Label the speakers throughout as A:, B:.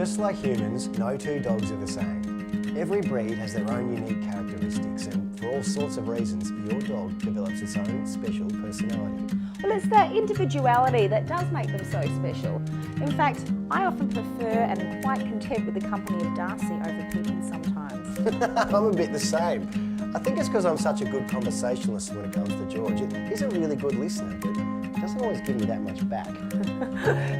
A: Just like humans, no two dogs are the same. Every breed has their own unique characteristics, and for all sorts of reasons, your dog develops its own special personality.
B: Well, it's that individuality that does make them so special. In fact, I often prefer and am quite content with the company of Darcy over Pooches sometimes.
A: I'm a bit the same. I think it's because I'm such a good conversationalist when it comes to George. He's a really good listener, but doesn't always give me that much back.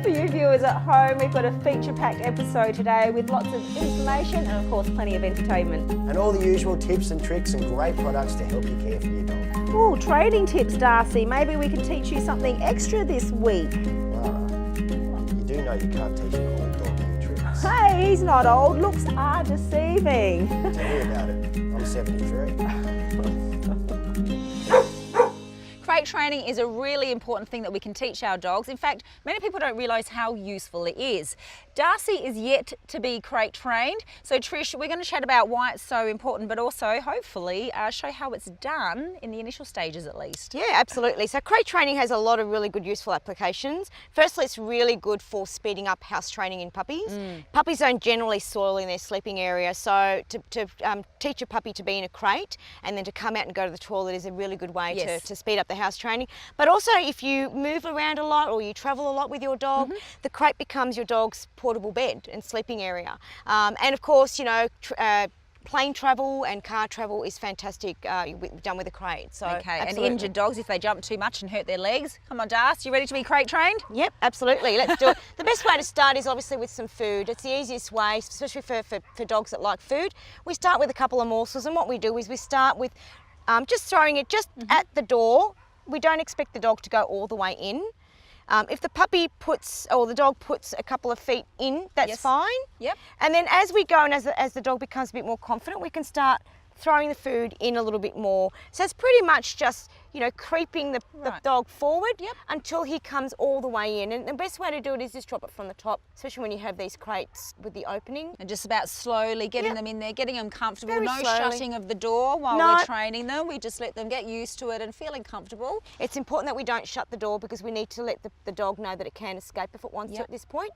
B: For you viewers at home, we've got a feature-packed episode today with lots of information and of course plenty of entertainment.
A: And all the usual tips and tricks and great products to help you care for your dog.
B: Oh, trading tips, Darcy. Maybe we can teach you something extra this week.
A: Lara, you do know you can't teach an old dog new tricks.
B: Hey, he's not old. Looks are deceiving.
A: Tell me about it. I'm 73.
C: Crate training is a really important thing that we can teach our dogs. In fact, many people don't realise how useful it is. Darcy is yet to be crate trained. So Trish, we're going to chat about why it's so important, but also hopefully show how it's done in the initial stages at least.
D: Yeah, absolutely. So crate training has a lot of really good useful applications. Firstly, it's really good for speeding up house training in puppies. Puppies don't generally soil in their sleeping area, so to teach a puppy to be in a crate and then to come out and go to the toilet is a really good way to speed up the house training. But also if you move around a lot or you travel a lot with your dog, the crate becomes your dog's portable bed and sleeping area. And of course, you know, plane travel and car travel is fantastic done with a crate. So
C: okay,
D: absolutely.
C: and injured dogs, if they jump too much and hurt their legs. Come on, Darcy, you ready to be crate trained?
D: Yep, absolutely. Let's do it. The best way to start is obviously with some food. It's the easiest way, especially for dogs that like food. We start with a couple of morsels, and what we do is we start with just throwing it just at the door. We don't expect the dog to go all the way in. If the puppy puts, or the dog puts a couple of feet in, that's fine.
C: Yep.
D: And then as we go and as the dog becomes a bit more confident, we can start throwing the food in a little bit more. So it's pretty much just, you know, creeping the dog forward until he comes all the way in. And the best way to do it is just drop it from the top, especially when you have these crates with the opening.
C: And just about slowly getting them in there, getting them comfortable.
D: Very
C: no
D: slowly.
C: shutting of the door while we're training them. We just let them get used to it and feeling comfortable.
D: It's important that we don't shut the door because we need to let the dog know that it can escape if it wants to at this point.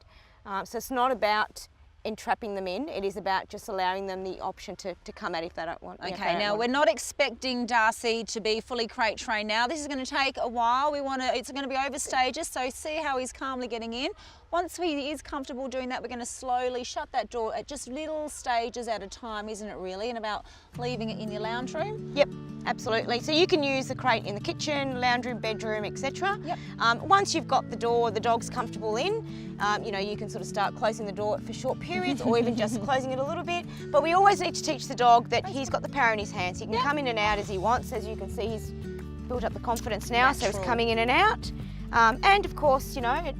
D: So it's not about entrapping them in, it is about just allowing them the option to come out if they don't want.
C: Okay, now we're not expecting Darcy to be fully crate trained now. This is going to take a while. It's going to be over stages, so see how he's calmly getting in. Once he is comfortable doing that, we're going to slowly shut that door at just little stages at a time, isn't it really? And about leaving it in your lounge room.
D: Yep, absolutely. So you can use the crate in the kitchen, lounge room, bedroom, etc.
C: Yep.
D: Once you've got the door, the dog's comfortable in, you know, you can sort of start closing the door for short periods or even just closing it a little bit. But we always need to teach the dog that he's got the power in his hands. He can come in and out as he wants. As you can see, he's built up the confidence now, so he's coming in and out. And of course, you know,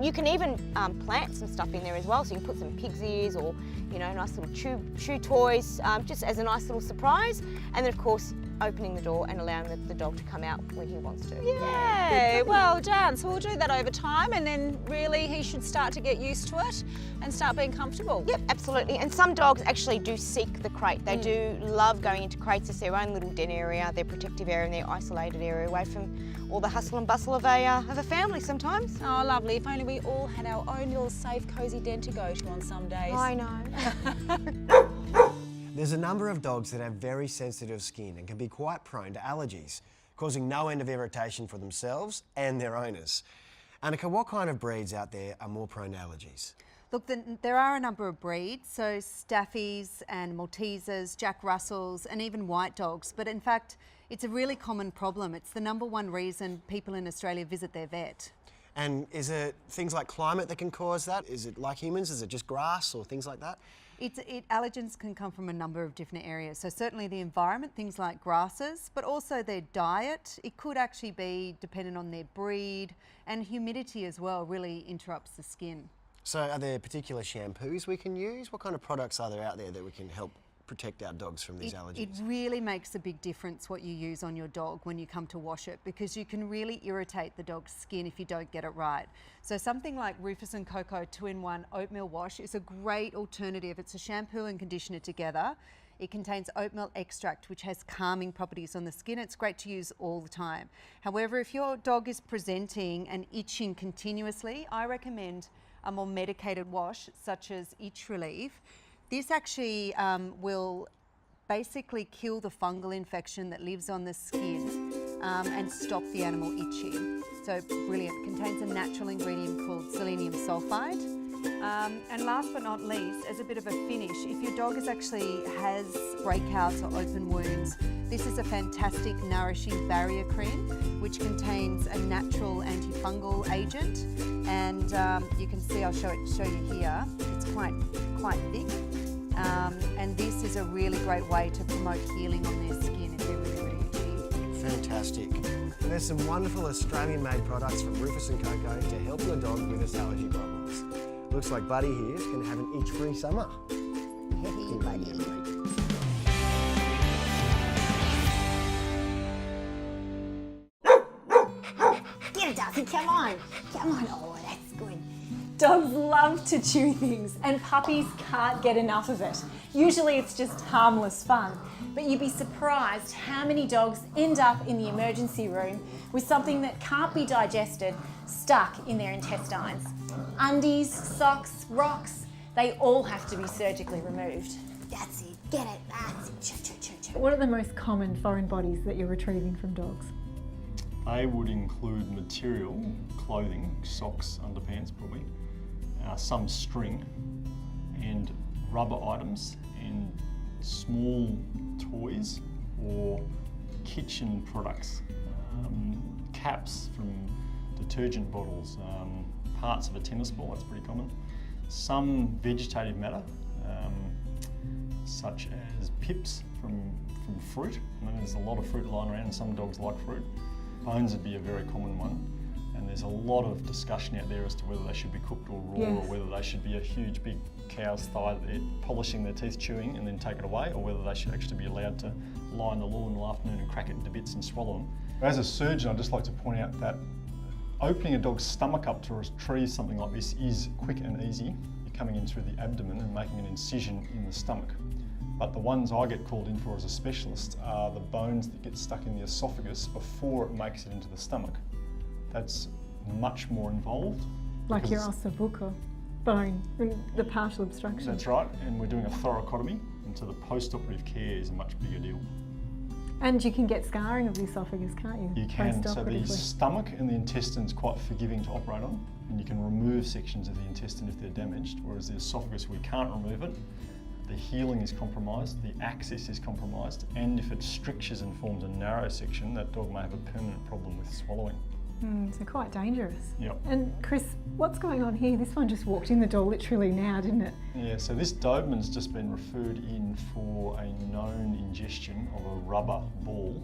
D: you can even plant some stuff in there as well. So you can put some pig's ears or, you know, nice little chew toys, just as a nice little surprise. And then of course, opening the door and allowing the dog to come out when he wants to.
C: Yay, well done. So we'll do that over time and then really he should start to get used to it and start being comfortable.
D: Yep, absolutely. And some dogs actually do seek the crate. They do love going into crates as their own little den area, their protective area and their isolated area away from all the hustle and bustle of a family sometimes.
C: Oh, lovely. If only we all had our own little safe, cosy den to go to on some days.
D: I know.
A: There's a number of dogs that have very sensitive skin and can be quite prone to allergies, causing no end of irritation for themselves and their owners. Annika, what kind of breeds out there are more prone to allergies?
E: Look, there are a number of breeds, so Staffies and Maltesers, Jack Russells and even white dogs, but in fact it's a really common problem. It's the #1 reason people in Australia visit their vet.
A: And is it things like climate that can cause that? Is it like humans? Is it just grass or things like that?
E: Allergens can come from a number of different areas. So certainly the environment, things like grasses, but also their diet. It could actually be dependent on their breed, and humidity as well really interrupts the skin.
A: So are there particular shampoos we can use? What kind of products are there out there that we can help protect our dogs from these allergies?
E: It really makes a big difference what you use on your dog when you come to wash it, because you can really irritate the dog's skin if you don't get it right. So something like Rufus and Koko 2-in-1 oatmeal wash is a great alternative. It's a shampoo and conditioner together. It contains oatmeal extract, which has calming properties on the skin. It's great to use all the time. However, if your dog is presenting and itching continuously, I recommend a more medicated wash, such as itch relief, this actually will basically kill the fungal infection that lives on the skin and stop the animal itching. So brilliant. Contains a natural ingredient called selenium sulfide. And last but not least, as a bit of a finish, if your dog has breakouts or open wounds, this is a fantastic nourishing barrier cream which contains a natural antifungal agent, and you can see, I'll show you here, it's quite thick, and this is a really great way to promote healing on their skin if they're really itchy.
A: Fantastic. And there's some wonderful Australian-made products from Rufus and Koko to help your dog with its allergy problems. Looks like Buddy here is going to have an itch-free summer.
D: Hey, buddy.
B: Get it, Darcy, come on. Come on, oh, that's good.
F: Dogs love to chew things and puppies can't get enough of it. Usually it's just harmless fun, but you'd be surprised how many dogs end up in the emergency room with something that can't be digested stuck in their intestines. Undies, socks, rocks, they all have to be surgically removed.
B: That's it, get it, that's it.
F: What are the most common foreign bodies that you're retrieving from dogs?
G: They would include material, clothing, socks, underpants probably, some string and rubber items and small toys or kitchen products, caps from detergent bottles, parts of a tennis ball, that's pretty common. Some vegetative matter, such as pips from fruit. I mean, there's a lot of fruit lying around and some dogs like fruit. Bones would be a very common one, and there's a lot of discussion out there as to whether they should be cooked or raw, or whether they should be a huge big cow's thigh that they're polishing their teeth chewing and then take it away, or whether they should actually be allowed to lie on the lawn in the afternoon and crack it into bits and swallow them. As a surgeon, I'd just like to point out that opening a dog's stomach up to retrieve something like this is quick and easy. You're coming in through the abdomen and making an incision in the stomach. But the ones I get called in for as a specialist are the bones that get stuck in the esophagus before it makes it into the stomach. That's much more involved.
F: Like your ossobuco bone, the partial obstruction.
G: That's right, and we're doing a thoracotomy, and so the post-operative care is a much bigger deal.
F: And you can get scarring of the esophagus, can't you?
G: You can, so the stomach and the intestine is quite forgiving to operate on, and you can remove sections of the intestine if they're damaged, whereas the esophagus, we can't remove it. The healing is compromised, the access is compromised, and if it strictures and forms a narrow section, that dog may have a permanent problem with swallowing.
F: So quite dangerous.
G: Yep.
F: And Chris, what's going on here? This one just walked in the door literally now, didn't it?
G: Yeah, so this Doberman's just been referred in for a known ingestion of a rubber ball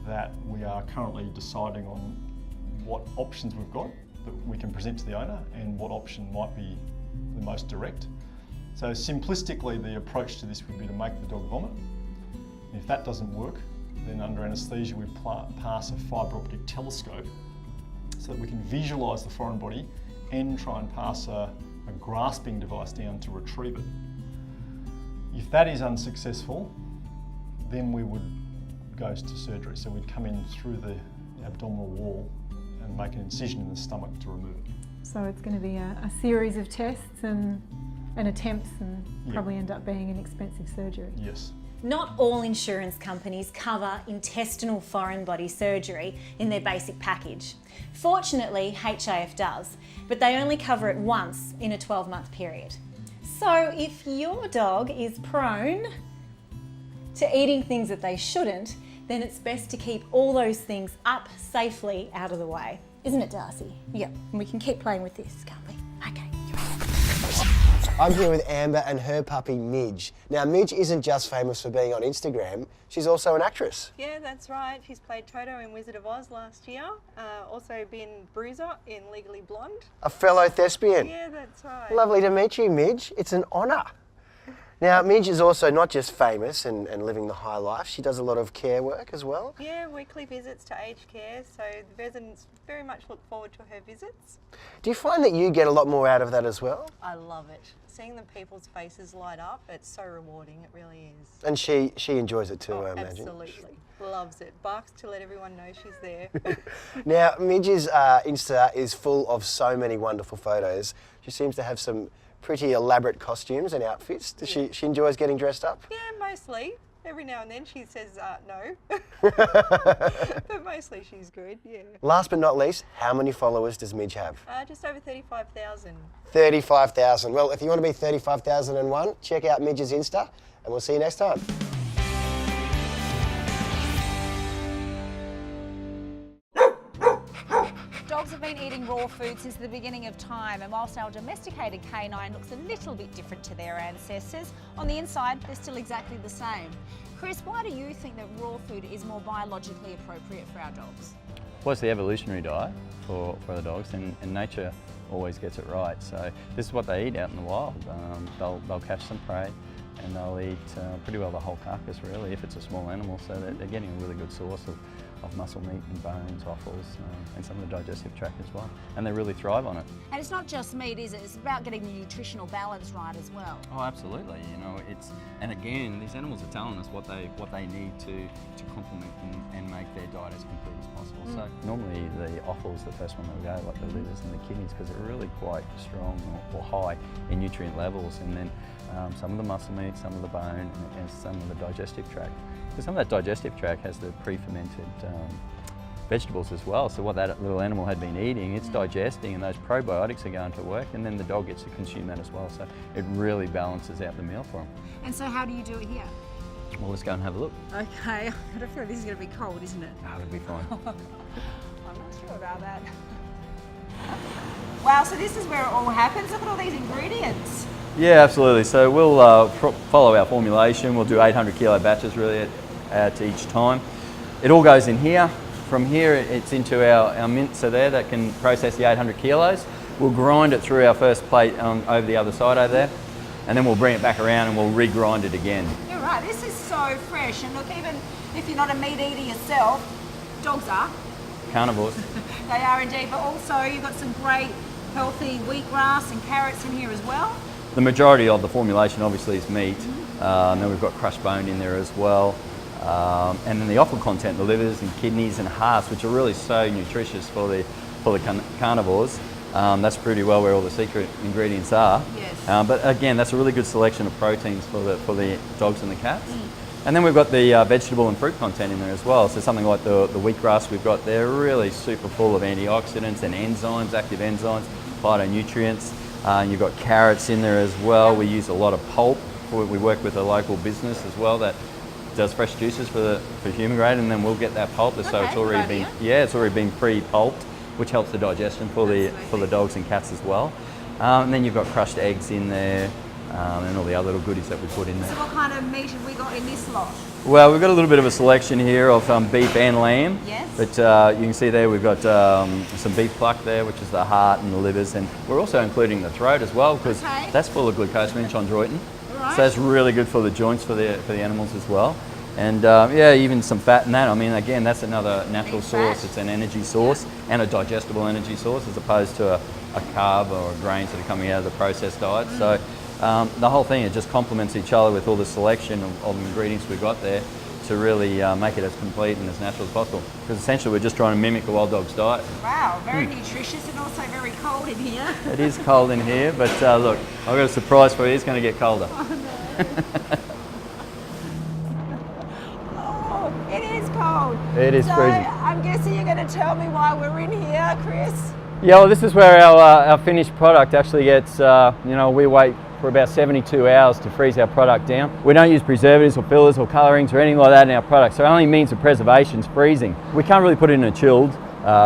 G: that we are currently deciding on what options we've got that we can present to the owner and what option might be the most direct. So simplistically, the approach to this would be to make the dog vomit. And if that doesn't work, then under anaesthesia we pass a fibre optic telescope so that we can visualise the foreign body and try and pass a grasping device down to retrieve it. If that is unsuccessful, then we would go to surgery. So we'd come in through the abdominal wall and make an incision in the stomach to remove it.
F: So it's going to be a series of tests and attempts and probably end up being an expensive surgery.
G: Yes.
F: Not all insurance companies cover intestinal foreign body surgery in their basic package. Fortunately, HIF does, but they only cover it once in a 12-month period. So if your dog is prone to eating things that they shouldn't, then it's best to keep all those things up safely out of the way. Isn't it, Darcy? Yep, and we can keep playing with this, can't we? Okay.
A: I'm here with Amber and her puppy Midge. Now Midge isn't just famous for being on Instagram, she's also an actress.
H: Yeah, that's right. She's played Toto in Wizard of Oz last year. Also been Bruiser in Legally Blonde.
A: A fellow thespian.
H: Yeah, that's right.
A: Lovely to meet you, Midge. It's an honour. Now, Midge is also not just famous and living the high life, she does a lot of care work as well.
H: Yeah, weekly visits to aged care, so the residents very much look forward to her visits.
A: Do you find that you get a lot more out of that as well?
H: I love it. seeing the people's faces light up, it's so rewarding. It really is.
A: And she enjoys it too, I imagine.
H: Absolutely. Loves it. Barks to let everyone know she's there.
A: Now, Midge's Insta is full of so many wonderful photos. She seems to have some pretty elaborate costumes and outfits. Does she enjoys getting dressed up?
H: Yeah, mostly. Every now and then she says no. But mostly she's good, yeah.
A: Last but not least, how many followers does Midge have?
H: Just over 35,000.
A: 35,000. Well, if you want to be 35,001, check out Midge's Insta, and we'll see you next time.
C: Dogs have been eating raw food since the beginning of time, and whilst our domesticated canine looks a little bit different to their ancestors, on the inside they're still exactly the same. Chris, why do you think that raw food is more biologically appropriate for our dogs?
I: Well, it's the evolutionary diet for the dogs, and nature always gets it right. So this is what they eat out in the wild. They'll catch some prey, and they'll eat pretty well the whole carcass, really, if it's a small animal. So they're getting a really good source of muscle meat and bones, offals, and some of the digestive tract as well. And they really thrive on it.
C: And it's not just meat, is it? It's about getting the nutritional balance right as well.
I: Oh, absolutely. You know, and again, these animals are telling us what they need to complement and make their diet as complete as possible. So normally the offal's the first one that we go, like the livers and the kidneys, because they're really quite strong or high in nutrient levels. And then some of the muscle meat, some of the bone, and some of the digestive tract. Because some of that digestive tract has the pre-fermented vegetables as well. So what that little animal had been eating, it's digesting, and those probiotics are going to work, and then the dog gets to consume that as well. So it really balances out the meal for them.
C: And so how do you do it here?
I: Well, let's go and have a look.
C: Okay, I don't feel this is going to be cold, isn't it?
I: Oh, it'll be fine.
C: I'm not sure about that. Wow, so this is where it all happens. Look at all these ingredients.
I: Yeah, absolutely. So we'll follow our formulation. We'll do 800 kilo batches really at each time. It all goes in here. From here, it's into our mincer there that can process the 800 kilos. We'll grind it through our first plate over the other side over there, and then we'll bring it back around and we'll re-grind it again.
C: You're right, this is so fresh. And look, even if you're not a meat eater yourself, dogs are.
I: Carnivores.
C: They are indeed, but also you've got some great healthy wheatgrass and carrots in here as well.
I: The majority of the formulation obviously is meat, and then we've got crushed bone in there as well. And then the offal content, the livers and kidneys and hearts, which are really so nutritious for the carnivores. That's pretty well where all the secret ingredients are.
C: Yes.
I: But again, that's a really good selection of proteins for the dogs and the cats. And then we've got the vegetable and fruit content in there as well. So something like the wheatgrass we've got there, really super full of antioxidants and enzymes, active enzymes, phytonutrients. You've got carrots in there as well. We use a lot of pulp. We work with a local business as well that does fresh juices for human grade, and then we'll get that pulp. So it's already been pre-pulped, which helps the digestion for the dogs and cats as well. And then you've got crushed eggs in there, and all the other little goodies that we put in there.
C: So what kind of meat have we got in this lot?
I: Well, we've got a little bit of a selection here of beef and lamb.
C: Yes.
I: But you can see there we've got some beef pluck there, which is the heart and the livers, and we're also including the throat as well, because that's full of glucosamine chondroitin.
C: Right.
I: So that's really good for the joints for the animals as well. And yeah, even some fat in that. I mean, again, that's another natural source. It's an energy source and a digestible energy source, as opposed to a carb or grains that are coming out of the processed diet. So the whole thing, it just complements each other with all the selection of ingredients we've got there to really make it as complete and as natural as possible. Because essentially we're just trying to mimic a wild dog's diet.
C: Wow, very nutritious and also very cold in here.
I: It is cold in here, but look, I've got a surprise for you. It's going to get colder.
C: Oh, it is cold.
I: It is freezing.
C: I'm guessing you're going to tell me why we're in here, Chris.
I: Yeah, well, this is where our finished product actually gets, we wait for about 72 hours to freeze our product down. We don't use preservatives or fillers or colourings or anything like that in our product, so our only means of preservation is freezing. We can't really put it in a chilled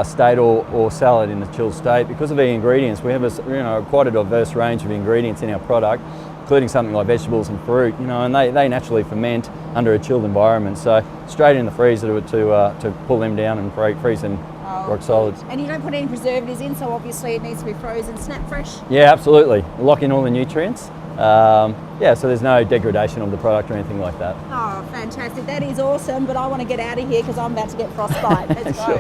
I: state or sell it in a chilled state because of the ingredients. We have quite a diverse range of ingredients in our product, including something like vegetables and fruit, and they naturally ferment under a chilled environment. So straight in the freezer to pull them down and freeze them rock solid.
C: And you don't put any preservatives in, so obviously it needs to be frozen snap fresh?
I: Yeah, absolutely. Lock in all the nutrients. So there's no degradation of the product or anything like that.
C: Oh, fantastic. That is awesome, but I want to get out of here because I'm about to get frostbite. Let's go.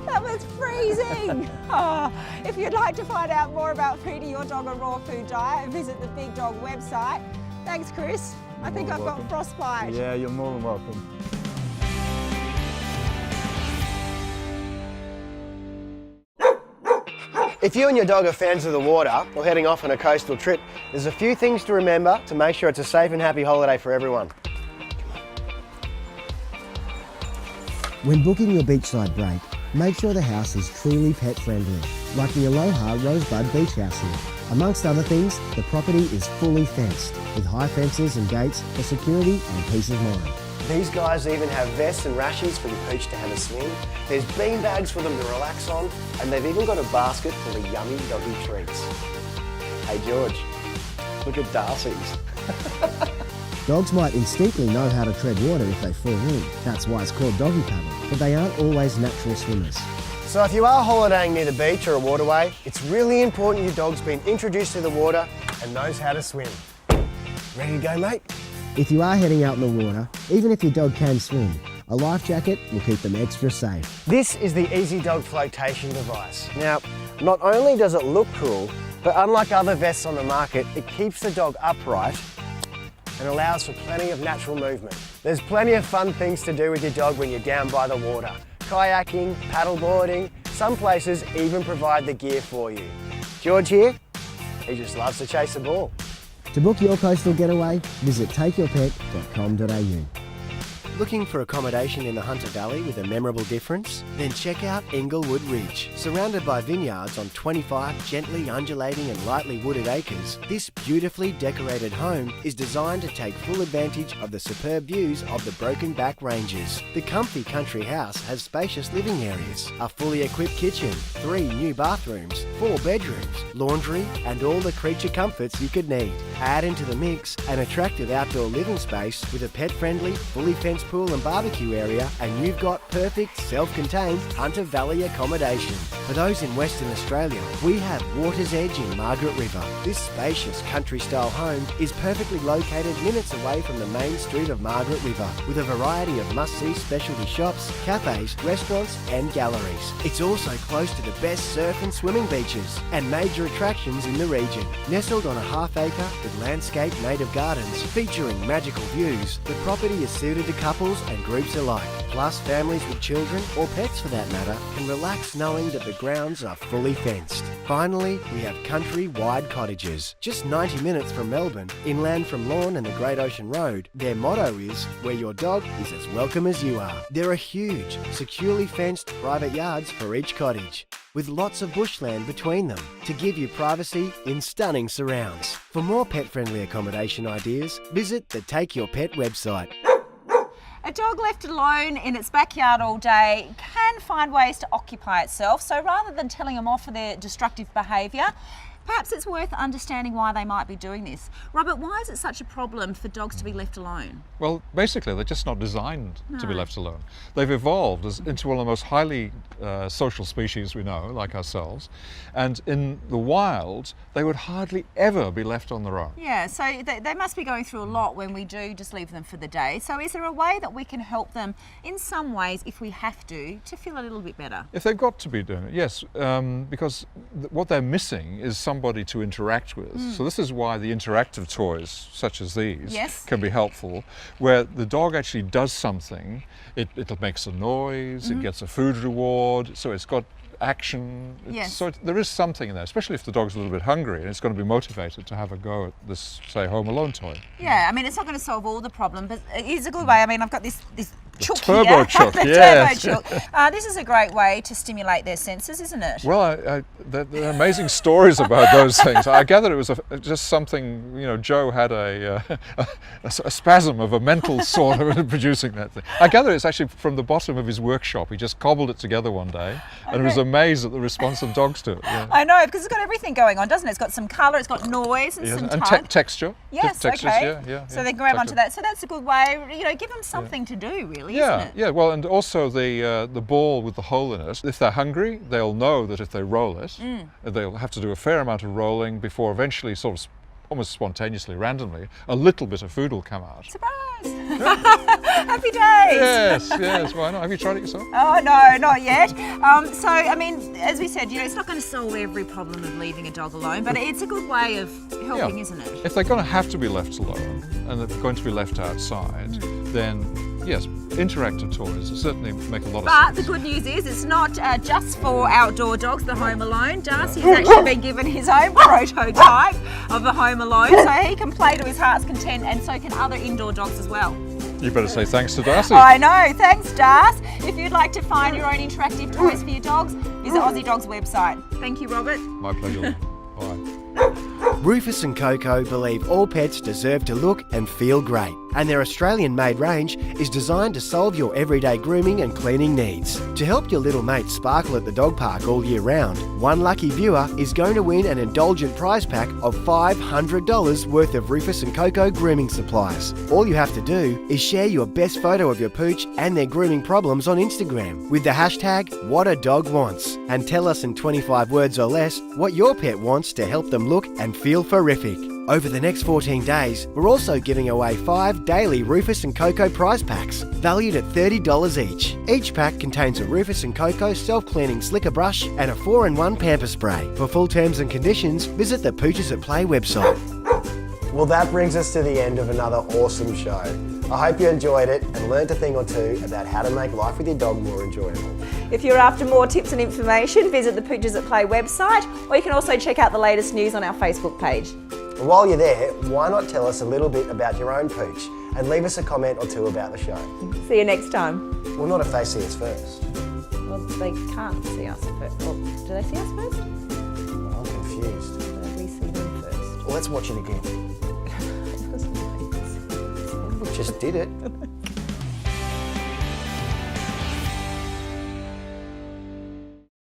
I: Sure.
C: That was freezing. Oh, if you'd like to find out more about feeding your dog a raw food diet, visit the Big Dog website. Thanks, Chris. I think I've got frostbite.
G: Yeah, you're more than welcome.
A: If you and your dog are fans of the water or heading off on a coastal trip, there's a few things to remember to make sure it's a safe and happy holiday for everyone.
J: When booking your beachside break, make sure the house is truly pet friendly, like the Aloha Rosebud Beach House here. Amongst other things, the property is fully fenced, with high fences and gates for security and peace of mind.
A: These guys even have vests and rashies for the pooch to have a swim. There's bean bags for them to relax on, and they've even got a basket full of yummy doggy treats. Hey George, look at Darcy's.
J: Dogs might instinctively know how to tread water if they fall in. That's why it's called doggy paddle, but they aren't always natural swimmers.
A: So if you are holidaying near the beach or a waterway, it's really important your dog's been introduced to the water and knows how to swim. Ready to go, mate?
J: If you are heading out in the water, even if your dog can swim, a life jacket will keep them extra safe.
A: This is the Easy Dog flotation device. Now, not only does it look cool, but unlike other vests on the market, it keeps the dog upright and allows for plenty of natural movement. There's plenty of fun things to do with your dog when you're down by the water. Kayaking, paddleboarding, some places even provide the gear for you. George here, he just loves to chase a ball.
J: To book your coastal getaway, visit takeyourpet.com.au.
A: Looking for accommodation in the Hunter Valley with a memorable difference? Then check out Englewood Ridge. Surrounded by vineyards on 25 gently undulating and lightly wooded acres, this beautifully decorated home is designed to take full advantage of the superb views of the Broken Back Ranges. The comfy country house has spacious living areas, a fully equipped kitchen, 3 new bathrooms, 4 bedrooms, laundry, and all the creature comforts you could need. Add into the mix an attractive outdoor living space with a pet-friendly, fully fenced pool and barbecue area, and you've got perfect self-contained Hunter Valley accommodation. For those in Western Australia, we have Water's Edge in Margaret River. This spacious country-style home is perfectly located minutes away from the main street of Margaret River, with a variety of must-see specialty shops, cafes, restaurants and galleries. It's also close to the best surf and swimming beaches and major attractions in the region. Nestled on a half-acre with landscaped native gardens featuring magical views, the property is suited to couples and groups alike. Plus, families with children, or pets for that matter, can relax knowing that the grounds are fully fenced. Finally, we have country-wide cottages. Just 90 minutes from Melbourne, inland from Lorne and the Great Ocean Road, their motto is, where your dog is as welcome as you are. There are huge, securely fenced private yards for each cottage, with lots of bushland between them to give you privacy in stunning surrounds. For more pet-friendly accommodation ideas, visit the Take Your Pet website.
C: A dog left alone in its backyard all day can find ways to occupy itself, so rather than telling them off for their destructive behaviour, perhaps it's worth understanding why they might be doing this. Robert, why is it such a problem for dogs to be left alone?
K: Well, basically, they're just not designed to be left alone. They've evolved into one of the most highly social species we know, like ourselves, and in the wild, they would hardly ever be left on their own.
C: Yeah, so they must be going through a lot when we do just leave them for the day. So is there a way that we can help them in some ways, if we have to feel a little bit better?
K: If they've got to be doing it, yes, because what they're missing is somebody to interact with. So this is why the interactive toys, such as these, can be helpful, where the dog actually does something. It makes a noise, it gets a food reward, so it's got action. So there is something in there, especially if the dog's a little bit hungry and it's going to be motivated to have a go at this, say, Home Alone toy.
C: Yeah, I mean, it's not going to solve all the problem, but it is a good way. I mean, I've got this chook
K: turbo
C: here.
K: chook,
C: the
K: yes.
C: turbo chook. This is a great way to stimulate their senses, isn't it?
K: Well, there are amazing stories about those things. I gather it was just something, you know, Joe had a spasm of a mental sort of producing that thing. I gather it's actually from the bottom of his workshop. He just cobbled it together one day and was amazed at the response of dogs to it. Yeah.
C: I know, because it's got everything going on, doesn't it? It's got some colour, it's got noise and some touch.
K: Texture.
C: Yes,
K: textures,
C: okay.
K: Yeah,
C: so they grab onto that. So that's a good way, you know, give them something to do, really, isn't it?
K: Yeah, well, and also the ball with the hole in it. If they're hungry, they'll know that if they roll it, they'll have to do a fair amount of rolling before eventually, sort of almost spontaneously, randomly, a little bit of food will come out.
C: Surprise! Happy days.
K: Yes, why not? Have you tried it yourself?
C: Oh no, not yet. So I mean, as we said, it's not going to solve every problem of leaving a dog alone, but it's a good way of helping, isn't it?
K: If they're going to have to be left alone and they're going to be left outside, then yes, interactive toys certainly make a lot of sense.
C: But the good news is it's not just for outdoor dogs, the Home Alone. Darcy's actually been given his own prototype of a Home Alone, so he can play to his heart's content, and so can other indoor dogs as well.
K: You better say thanks to Darcy.
C: I know, thanks Darcy. If you'd like to find your own interactive toys for your dogs, visit Aussie Dog's website. Thank you, Robert.
K: My pleasure. Bye.
A: Rufus and Koko believe all pets deserve to look and feel great, and their Australian-made range is designed to solve your everyday grooming and cleaning needs. To help your little mate sparkle at the dog park all year round, one lucky viewer is going to win an indulgent prize pack of $500 worth of Rufus and Koko grooming supplies. All you have to do is share your best photo of your pooch and their grooming problems on Instagram with the hashtag #WhatADogWants, and tell us in 25 words or less what your pet wants to help them look and feel terrific. Over the next 14 days, we're also giving away 5 daily Rufus and Koko prize packs, valued at $30 each. Each pack contains a Rufus and Koko self-cleaning slicker brush and a 4-in-1 pamper spray. For full terms and conditions, visit the Pooches at Play website. Well, that brings us to the end of another awesome show. I hope you enjoyed it and learnt a thing or two about how to make life with your dog more enjoyable.
B: If you're after more tips and information, visit the Pooches at Play website, or you can also check out the latest news on our Facebook page.
A: And while you're there, why not tell us a little bit about your own pooch and leave us a comment or two about the show.
B: See you next time.
A: Well, not if they see us first.
B: Well, they can't see us first. Well, do they see us first?
A: Well, I'm confused.
B: We see them first.
A: Well, let's watch it again. We just did it.